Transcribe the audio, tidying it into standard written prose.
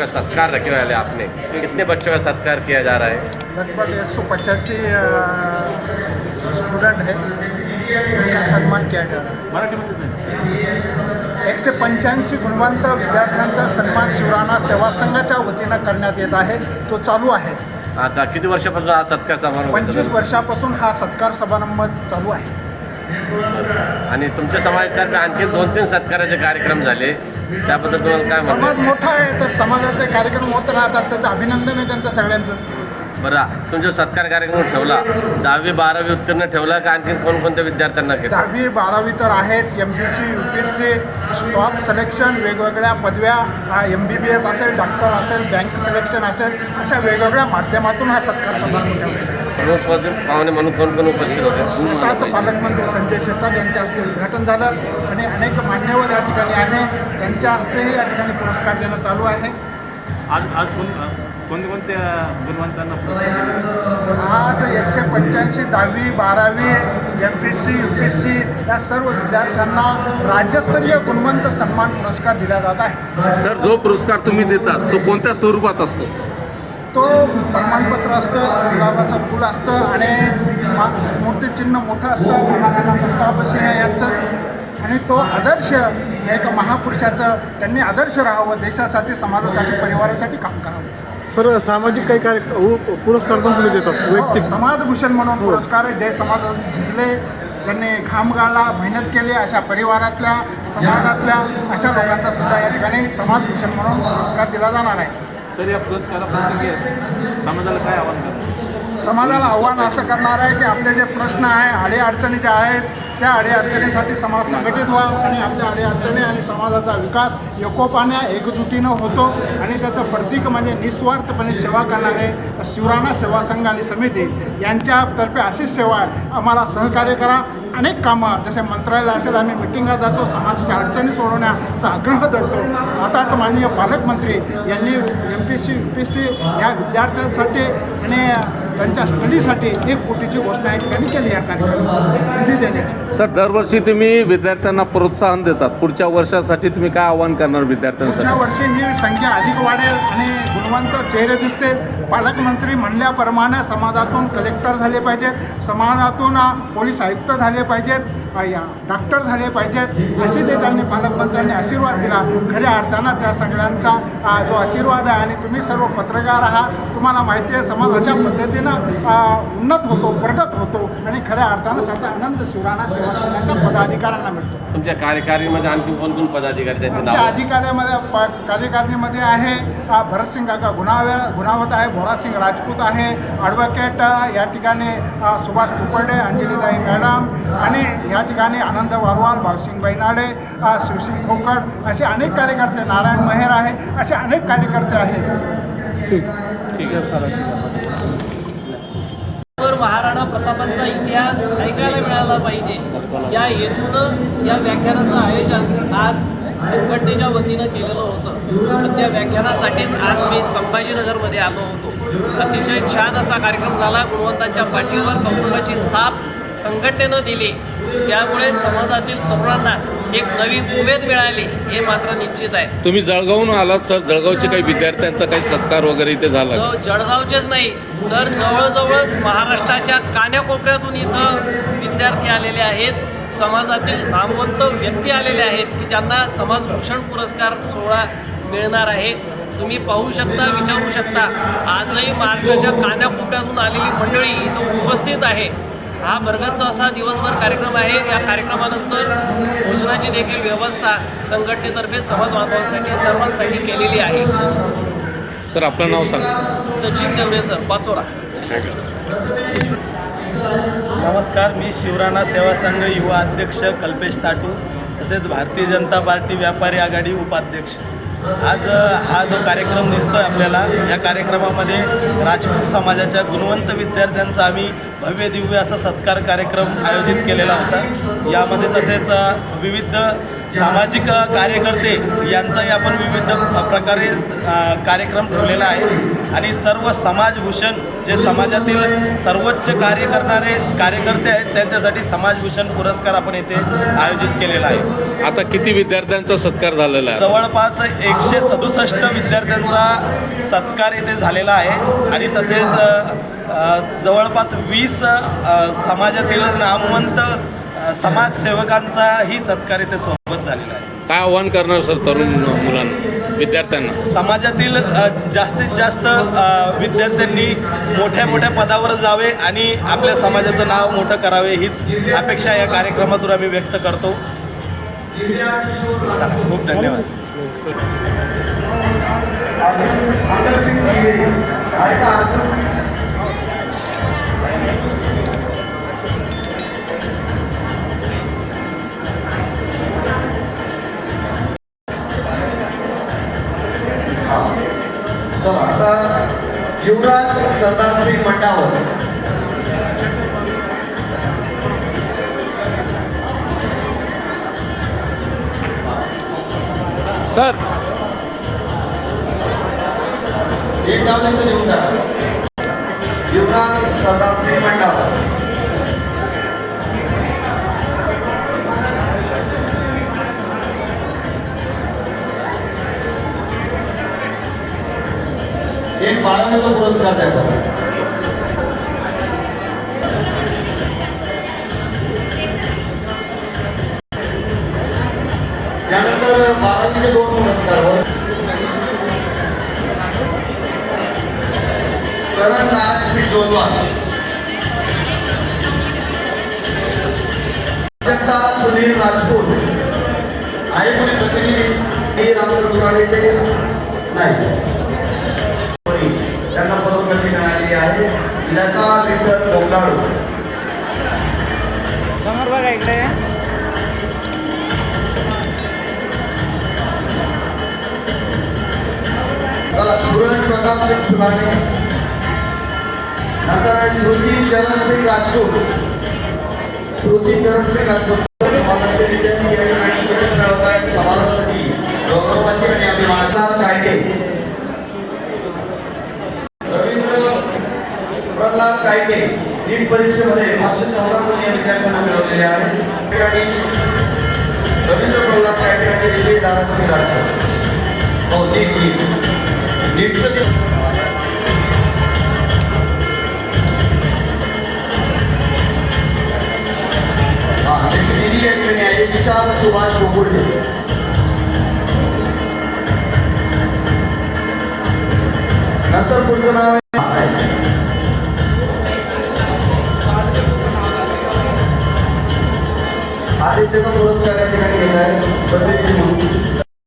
का सत्कार रखे वाले आपने, कितने बच्चों का सत्कार किया जा रहा है? लगभग 185 स्टूडेंट है, उनका सम्मान किया जा रहा है। 185 गुणवंत विद्यार्थ्यांचा सन्मान शिवराणा सेवा संघाच्या वतीनं करण्यात येत आहे, तो चालू आहे। आता किती वर्षापासून हा सत्कार समारंभ? 25 वर्षापासून हा सत्कार समारंभ चालू आहे। आणि तुमच्या समाजातर्फे आणखी 2-3 सत्काराचे कार्यक्रम झाले, त्याबद्दल तुम्हाला काय म्हणणं समाज मोठा आहे तर समाजाचे कार्यक्रम होत राहतात, त्याचं अभिनंदन आहे त्यांचं सगळ्यांचं। बरं, तुमचा सत्कार कार्यक्रम ठेवला, 10वी 12वी उत्तीर्ण ठेवला का आणखी कोणकोणत्या विद्यार्थ्यांना केलं? 10वी 12वी तर आहेच, MPSC UPSC स्टॉप सिलेक्शन, वेगवेगळ्या पदव्या, MBBS असेल, डॉक्टर असेल, बँक सिलेक्शन असेल, अशा वेगवेगळ्या माध्यमातून हा सत्कार समारंभ ठेवला। प्रमुख पाहुणे म्हणून कोण कोण उपस्थित होते? आताच पालकमंत्री संजय शिरसाट यांच्या हस्ते उद्घाटन झालं आणि अनेक मान्यवर या ठिकाणी आहे, त्यांच्या हस्तेही या ठिकाणी पुरस्कार देणं चालू आहे। आज कोणत्या गुणवंतांना पुरस्कार? आज 185 10वी 12वी MPSC UPSC या सर्व विद्यार्थ्यांना राज्यस्तरीय गुणवंत सन्मान पुरस्कार दिला जात आहे। सर, जो पुरस्कार तुम्ही देतात तो कोणत्या स्वरूपात असतो? तो प्रमाणपत्र असतं, गुलाबाचं फूल असतं आणि मूर्तिचिन्ह मोठं असतं महाराणा प्रतापसिंह यांचं, आणि तो आदर्श एक महापुरुषाचं, त्यांनी आदर्श राहावं, देशासाठी, समाजासाठी, परिवारासाठी काम करावं। सर, सामाजिक काही पुरस्कार पण तुम्ही देतात वैयक्तिक? समाजभूषण म्हणून पुरस्कार आहे, जे समाजात झिजले, ज्यांनी घाम गाळला, मेहनत केली, अशा परिवारातल्या, समाजातल्या अशा लोकांचा सुद्धा या ठिकाणी समाजभूषण म्हणून पुरस्कार दिला जाणार आहे। सर, या पुरस्काराप्रसंगी समाजाला काय आव्हान करणार? समाजाला आव्हान असं करणार आहे की आपले जे प्रश्न आहे, अडीअडचणी ज्या आहेत, त्या अडीअडचणीसाठी समाज संघटित व्हा आणि आपल्या अडीअडचणी आणि समाजाचा विकास एकोपाने एकजुटीनं होतो, आणि त्याचं प्रतीक म्हणजे निस्वार्थपणे सेवा करणारे शिवराणा सेवा संघ आणि समिती यांच्यातर्फे अशीच सेवा आहे। आम्हाला सहकार्य करा, अनेक कामं जसे मंत्रालय असेल, आम्ही मिटिंगला जातो, समाजाच्या अडचणी सोडवण्याचा आग्रह धरतो। आताच माननीय पालकमंत्री यांनी MPSC UPSC या विद्यार्थ्यांसाठी आणि त्यांच्या स्टडीसाठी 1 कोटीची घोषणा या ठिकाणी केली या कार्यक्रमात निधी देण्याची। सर, दरवर्षी तुम्ही विद्यार्थ्यांना प्रोत्साहन देतात, पुढच्या वर्षासाठी तुम्ही काय आव्हान करणार विद्यार्थ्यांसाठी? पुढच्या वर्षी ही संख्या अधिक वाढेल आणि गुणवंत चेहरे दिसतील। पालकमंत्री म्हणल्याप्रमाणे समाजातून कलेक्टर झाले पाहिजेत, समाजातून पोलीस आयुक्त झाले पाहिजेत, डॉक्टर झाले पाहिजेत, असे ते त्यांनी पालकमंत्र्यांनी आशीर्वाद दिला। खऱ्या अर्थानं त्या सगळ्यांचा जो आशीर्वाद आहे, आणि तुम्ही सर्व पत्रकार आहात, तुम्हाला माहिती आहे समाज अशा पद्धतीनं उन्नत होतो, प्रगत होतो, आणि खऱ्या अर्थानं त्याचा आनंद शिवराणा सेवा संघाच्या पदाधिकाऱ्यांना मिळतो। तुमच्या कार्यकारिणीमध्ये आणखी कोण पदाधिकारी त्यांचे आमच्या नाव? अधिकाऱ्यामध्ये कार्यकारिणीमध्ये आहे भरतसिंग काका गुणावत आहे, भोरासिंग राजपूत आहे, ॲडव्होकेट या ठिकाणी सुभाष कुपर्डे, अंजलीताई मॅडम, आणि या ठिकाणी आनंद वारवाल, भावसिंग बैनाडे, शिवसिंग खोकड, असे अनेक कार्यकर्ते, नारायण मेहर आहे, असे अनेक कार्यकर्ते आहेत। ठीक आहे सर। महाराणा प्रतापांचा इतिहास ऐकायला मिळाला पाहिजे या हेतूनं या व्याख्यानाचं आयोजन आज संघटनेच्या वतीनं केलेलं होतं। त्या व्याख्यानासाठीच आज मी संभाजीनगरमध्ये आलो होतो। अतिशय छान असा कार्यक्रम झाला, गुणवंतांच्या पाठीवर कौतुकाची थाप संघटनेनं दिली, त्यामुळे समाजातील तरुणांना एक नवी उमेद मिळाली, हे मात्र निश्चित आहे। तुम्ही जळगावहून आलात सर, जळगावचे काही विद्यार्थ्यांचा काही सत्कार वगैरे इथे झाला? जळगावचेच नाही तर जवळजवळ महाराष्ट्राच्या कान्याकोपऱ्यातून इथं विद्यार्थी आलेले आहेत, समाजातील नामवंत व्यक्ती आलेले आहेत की ज्यांना समाजभूषण पुरस्कार सोहळा मिळणार आहे। तुम्ही पाहू शकता, विचारू शकता, आजही महाराष्ट्राच्या कान्याकोपऱ्यातून आलेली मंडळी इथं उपस्थित आहे। हा भरगतचा असा दिवसभर कार्यक्रम आहे। या कार्यक्रमानंतर भोजनाची देखील व्यवस्था संघटनेतर्फे समाज बांधवांसाठी सर्वांसाठी केलेली आहे। सर, आपलं नाव सांगा। सचिन देवरे सर, पाचोरा। नमस्कार, मी शिवराणा सेवा संघ युवा अध्यक्ष कल्पेश ताटू, तसेच भारतीय जनता पार्टी व्यापारी आघाडी उपाध्यक्ष। आज हा जो कार्यक्रम दिसतोय आपल्याला, या कार्यक्रमामध्ये राजपूत समाजाच्या गुणवंत विद्यार्थ्यांचा आम्ही भव्य दिव्य असा सत्कार कार्यक्रम आयोजित केलेला होता। यामध्ये तसेच विविध सामाजिक कार्यकर्ते यांचाही आपण विविध प्रकारे कार्यक्रम ठेवलेला आहे। आणि सर्व समाजभूषण जे समाजातील सर्वोच्च कार्य करणारे कार्यकर्ते आहेत त्यांच्यासाठी समाजभूषण पुरस्कार आपण येथे आयोजित केलेला आहे. आता किती विद्यार्थ्यांचा सत्कार झालेला आहे? जवळपास 167 विद्यार्थ्यांचा सत्कार येथे झालेला आहे आणि तसेच जवळपास 20 समाजातील नामवंत समाजसेवकांचाही सत्कार इथे सोबत झालेला आहे. काय आव्हान करणार सर तरुण मुलांना, विद्यार्थ्यांना? समाजातील जास्तीत जास्त विद्यार्थ्यांनी मोठ्या मोठ्या पदावर जावे आणि आपल्या समाजाचं नाव मोठं करावे हीच अपेक्षा या कार्यक्रमातून आम्ही व्यक्त करतो. चला, खूप धन्यवाद. चला आता युवराज सरदार सिंग मंडावर. सर एक नाव त्यांचं लिहून टाका. युवराज सरदार सिंग मंडावर. एक बाळाचा पुरस्कार द्यायचा. त्यानंतर 12वीचे 2 पुरस्कार. करण नारायण सिंग जोलवाल. जगता सुनील राजपूत. आहे कोणी प्रतिनिधी? रामचंद्र दुराडेचे नाही. त्यांना पदोन्नती मिळालेली आहे. लता विठ्ठल गोंगाडू. समोर बघा इकडे. चला, सूरज प्रताप सिंग सुलाने. नंतर श्रुती चरण सिंग राजपूत. श्रुती चरण सिंग राजपूत समाजाचे विद्यार्थी या ठिकाणी यश मिळवत आहेत. समाजासाठी गौरवाची आणि अभिमानाचा कायदे. प्रल्हाद कायदे नीट परीक्षेमध्ये 514 गुण या विद्यार्थ्यांना मिळवलेले आहेत. रवींद्र प्रल्हाद कायदे आणि विजय दारासिंग राजपूत. हो, नीटचं त्याची दिदी या ठिकाणी आहे विशाल सुभाष गोकुळे. नंतर पुढचं नाव आहे आदित्यचा पुरस्कार या ठिकाणी घेत आहे.